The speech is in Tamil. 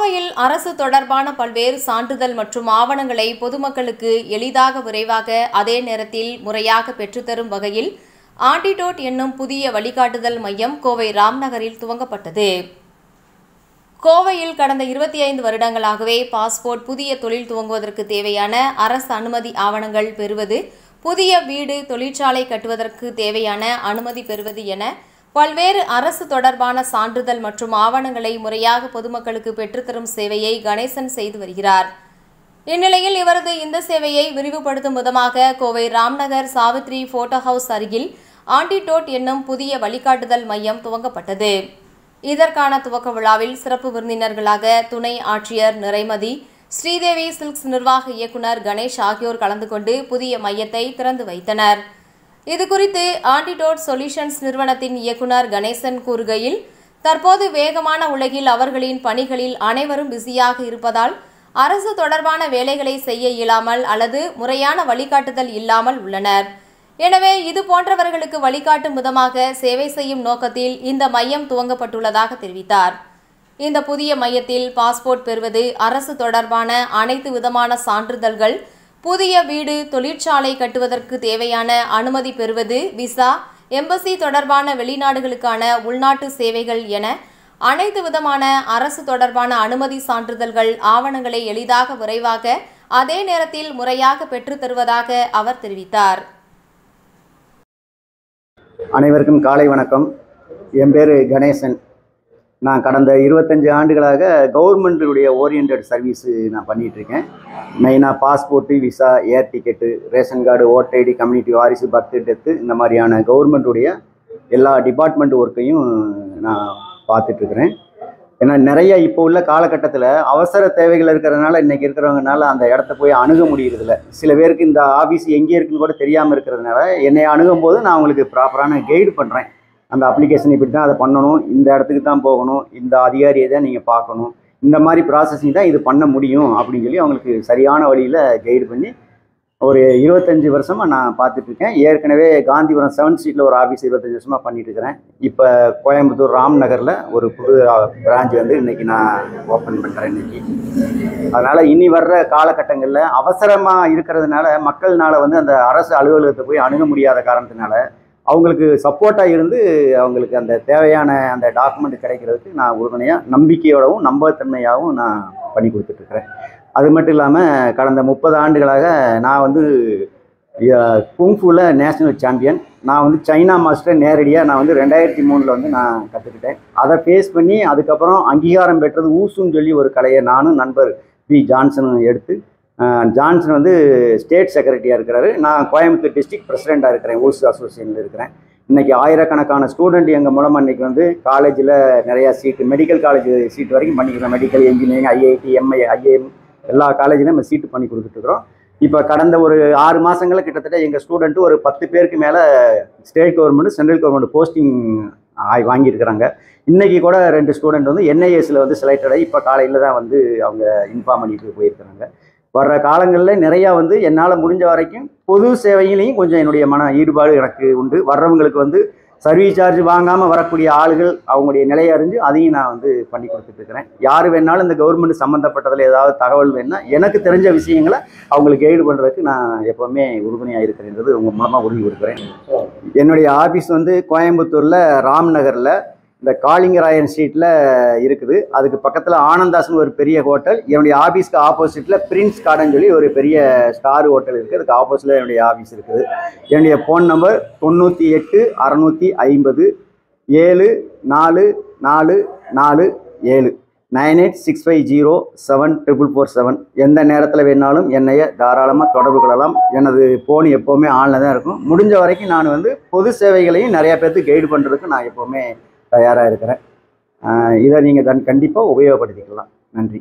கோவையில் அரசு தொடர்பான பல்வேறு சான்றிதழ் மற்றும் ஆவணங்களை பொதுமக்களுக்கு எளிதாக விரைவாக அதே நேரத்தில் முறையாக பெற்றுத்தரும் வகையில் ஆன்டிடோட் என்னும் புதிய வழிகாட்டுதல் மையம் கோவை ராம்நகரில் துவங்கப்பட்டது. கோவையில் கடந்த 25 வருடங்களாகவே பாஸ்போர்ட் புதிய தொழில் துவங்குவதற்கு தேவையான அரசு அனுமதி ஆவணங்கள் பெறுவது, புதிய வீடு தொழிற்சாலை கட்டுவதற்கு தேவையான அனுமதி பெறுவது என பல்வேறு அரசு தொடர்பான சான்றிதழ் மற்றும் ஆவணங்களை முறையாக பொதுமக்களுக்கு பெற்றுத்தரும் சேவையை கணேசன் செய்து வருகிறார். இந்நிலையில் இவரது இந்த சேவையை விரிவுபடுத்தும் விதமாக கோவை ராம்நகர் சாவித்ரி போட்டோ ஹவுஸ் அருகில் ஆன்டிடோட் என்னும் புதிய வழிகாட்டுதல் மையம் துவங்கப்பட்டது. இதற்கான துவக்க விழாவில் சிறப்பு விருந்தினர்களாக துணை ஆட்சியர் நிறைமதி, ஸ்ரீதேவி சில்க்ஸ் நிர்வாக இயக்குநர் கணேஷ் ஆகியோர் கலந்து கொண்டு புதிய மையத்தை திறந்து வைத்தனர். இதுகுறித்து ஆன்டிடோட் சொல்யூஷன்ஸ் நிறுவனத்தின் இயக்குநர் கணேசன் கூறுகையில், தற்போது வேகமான உலகில் அவர்களின் பணிகளில் அனைவரும் பிஸியாக இருப்பதால் அரசு தொடர்பான வேலைகளை செய்ய இயலாமல் அல்லது முறையான வழிகாட்டுதல் இல்லாமல் உள்ளனர். எனவே இது போன்றவர்களுக்கு வழிகாட்டும் விதமாக சேவை செய்யும் நோக்கத்தில் இந்த மையம் துவங்கப்பட்டுள்ளதாக தெரிவித்தார். இந்த புதிய மையத்தில் பாஸ்போர்ட் பெறுவது, அரசு தொடர்பான அனைத்து விதமான சான்றிதழ்கள், புதிய வீடு தொழிற்சாலை கட்டுவதற்கு தேவையான அனுமதி பெறுவது, விசா, எம்பசி தொடர்பான வெளிநாடுகளுக்கான உள்நாட்டு சேவைகள் என அனைத்து விதமான அரசு தொடர்பான அனுமதி சான்றிதழ்கள் ஆவணங்களை எளிதாக விரைவாக அதே நேரத்தில் முறையாக பெற்றுத் தருவதாக அவர் தெரிவித்தார். அனைவருக்கும் காலை வணக்கம். என் பேர் கணேசன். நான் கடந்த 25 ஆண்டுகளாக கவர்மெண்ட்டுடைய ஓரியன்ட் சர்வீஸு நான் பண்ணிகிட்ருக்கேன். மெயினாக passport, visa, air ticket, ration card, voter ID, community வாரிசு, பர்த் டெத்து, இந்த மாதிரியான கவர்மெண்ட்டுடைய எல்லா டிபார்ட்மெண்ட் ஒர்க்கையும் நான் பார்த்துட்ருக்குறேன். ஏன்னா நிறைய இப்போ உள்ள காலகட்டத்தில் அவசர தேவைகள் இருக்கிறதுனால இன்றைக்கி இருக்கிறவங்கனால அந்த இடத்த போய் அணுக முடியறதில்ல. சில பேருக்கு இந்த ஆஃபீஸ் எங்கே இருக்குன்னு கூட தெரியாமல் இருக்கிறதுனால என்னை அணுகும் போது நான் அவங்களுக்கு ப்ராப்பரான கைடு பண்ணுறேன். அந்த அப்ளிகேஷன் இப்படி தான் அதை பண்ணணும், இந்த இடத்துக்கு தான் போகணும், இந்த அதிகாரியை தான் நீங்கள் பார்க்கணும், இந்த மாதிரி ப்ராசஸிங் தான் இது பண்ண முடியும் அப்படின்னு சொல்லி அவங்களுக்கு சரியான வழியில் கைடு பண்ணி ஒரு 25 வருஷமாக நான் பார்த்துட்ருக்கேன். ஏற்கனவே காந்திபுரம் 7th ஸ்ட்ரீட்டில் ஒரு ஆஃபீஸ் 25 வருஷமாக பண்ணிகிட்ருக்கிறேன். இப்போ கோயம்புத்தூர் ராம்நகரில் ஒரு புது பிரான்ச் வந்து இன்றைக்கி நான் ஓப்பன் பண்ணுறேன் இன்றைக்கி. அதனால் இனி வர்ற காலகட்டங்களில் அவசரமாக இருக்கிறதுனால மக்கள்னால் வந்து அந்த அரசு அலுவலகத்தை போய் அணுக முடியாத காரணத்தினால அவங்களுக்கு சப்போர்ட்டாக இருந்து அவங்களுக்கு அந்த தேவையான அந்த டாக்குமெண்ட் கிடைக்கிறதுக்கு நான் உறுதுணையாக, நம்பிக்கையோடவும் நம்பகத்தன்மையாகவும் நான் பண்ணி கொடுத்துட்ருக்குறேன். அது மட்டும் இல்லாமல் கடந்த 30 ஆண்டுகளாக நான் வந்து குங்ஃபுவில் நேஷ்னல் சாம்பியன். நான் வந்து சைனா மாஸ்டர் நேரடியாக நான் வந்து 2003 வந்து நான் கற்றுக்கிட்டேன். அதை ஃபேஸ் பண்ணி அதுக்கப்புறம் அங்கீகாரம் பெற்றது ஊசுன்னு சொல்லி ஒரு கலையை நானும் நண்பர் பி ஜான்சனும் எடுத்து, ஜான்சன் வந்து ஸ்டேட் செக்ரட்டரியாக இருக்கிறாரு, நான் கோயம்புத்தூர் டிஸ்ட்ரிக்ட் பிரசிடெண்ட்டாக இருக்கிறேன், ஊசு அசோசியேஷனில் இருக்கிறேன். இன்றைக்கி ஆயிரக்கணக்கான ஸ்டூடெண்ட் எங்கள் மூலமாக இன்றைக்கி வந்து காலேஜில் நிறையா சீட்டு, மெடிக்கல் காலேஜ் சீட் வரைக்கும் பண்ணிக்கிறோம். Medical, engineering, IIT, MI, IIM எல்லா காலேஜிலும் நம்ம சீட்டு பண்ணி கொடுத்துட்ருக்குறோம். இப்போ கடந்த ஒரு 6 மாதங்களில் கிட்டத்தட்ட எங்கள் ஸ்டூடெண்ட்டு ஒரு 10 பேருக்கு மேலே state government, central government posting வாங்கியிருக்கிறாங்க. இன்றைக்கி கூட 2 ஸ்டூடெண்ட் வந்து என்ஐஎஸில் வந்து செலக்டட் ஆகி இப்போ காலையில் தான் வந்து அவங்க இன்ஃபார்ம் பண்ணிட்டு போயிருக்கிறாங்க. வர்ற காலங்களில் நிறையா வந்து என்னால் முடிஞ்ச வரைக்கும் பொது சேவையிலையும் கொஞ்சம் என்னுடைய மன ஈடுபாடு எனக்கு உண்டு. வர்றவங்களுக்கு வந்து சர்வீஸ் சார்ஜ் வாங்காமல் வரக்கூடிய ஆளுகள் அவங்களுடைய நிலையை அறிஞ்சு அதையும் நான் வந்து பண்ணி கொடுத்துட்ருக்கிறேன். யார் வேணாலும் இந்த கவர்மெண்ட் சம்மந்தப்பட்டதில் ஏதாவது தகவல் வேணுன்னா எனக்கு தெரிஞ்ச விஷயங்களை அவங்களுக்கு கைடு பண்ணுறதுக்கு நான் எப்போவுமே உறுதுணையாக இருக்கிறேன்றது உங்கள் மூலமாக உறுதி கொடுக்குறேன். என்னுடைய ஆஃபீஸ் வந்து கோயம்புத்தூரில் ராம்நகரில் இந்த காளிங்கராயன் ஸ்ட்ரீட்டில் இருக்குது. அதுக்கு பக்கத்தில் ஆனந்தாஸ்னு ஒரு பெரிய ஹோட்டல், என்னுடைய ஆஃபீஸ்க்கு ஆப்போசிட்டில் பிரின்ஸ் கார்டன் சொல்லி ஒரு பெரிய ஸ்டார் ஹோட்டல் இருக்குது. அதுக்கு ஆப்போசிட்டில் என்னுடைய ஆஃபீஸ் இருக்குது. என்னுடைய ஃபோன் நம்பர் 98 650 744447 9865074447. எந்த நேரத்தில் வேணாலும் என்னைய தாராளமாக தொடர்பு கொள்ளலாம். எனது ஃபோன் எப்போவுமே ஆனில் தான் இருக்கும். முடிஞ்ச வரைக்கும் நான் வந்து பொது சேவைகளையும் நிறையா பேருக்கு கைடு பண்ணுறதுக்கு நான் எப்போவுமே தயாராக இருக்கிறேன். இதை நீங்கள் கண்டிப்பாக உபயோகப்படுத்திக்கலாம். நன்றி.